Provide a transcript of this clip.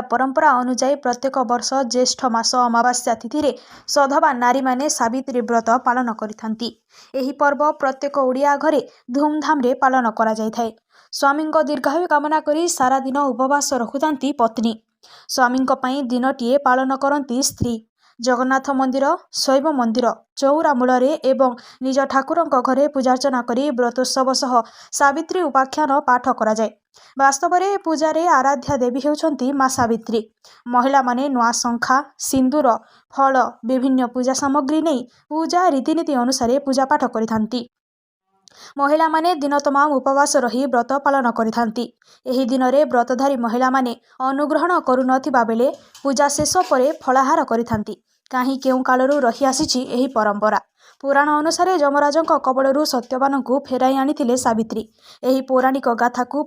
परंपरा अनुजाई प्रत्येक वर्ष ज्येष्ठ मास अमावास्या तिथि सधवा नारी माने सावित्री व्रत पालन करिथांती। एही पर्व प्रत्येक ओडिया घरे धूमधाम रे पालन करा जाय थाए। स्वामी दीर्घायु कामना करी सारा दिन उपवास रखुतांती पत्नी। स्वामी दिनटीए पालन करती स्त्री। जगन्नाथ मंदिर, शैव मंदिर, चौरा मूलरे एवं निज ठाकुर घरे पूजार्चना करी व्रतोत्सव सह सावित्री उपाख्यान पाठ करा जाय। वास्तव में पूजारे आराध्या देवी होउछंती मां सावित्री। महिला माने नुआ शंखा, सिंदूर, फल, विभिन्न पूजा सामग्री नहीं पूजा रीतिनीति अनुसार पूजा पाठ करिथांती। महिला माने दिन तमाम उपवास रही व्रत पालन करिथांती। एही दिन रे व्रतधारी महिला माने अनुग्रहण करू नथिबा बेले पूजा शेष परे फलाहार करिथांती। काहे केउ कालरू रही आसीची एही परंपरा। पुराण अनुसार जमराजंक कबळरू सत्यवानଙ୍କୁ फेराई आनिथिले सावित्री। एही पौराणिक गाथा को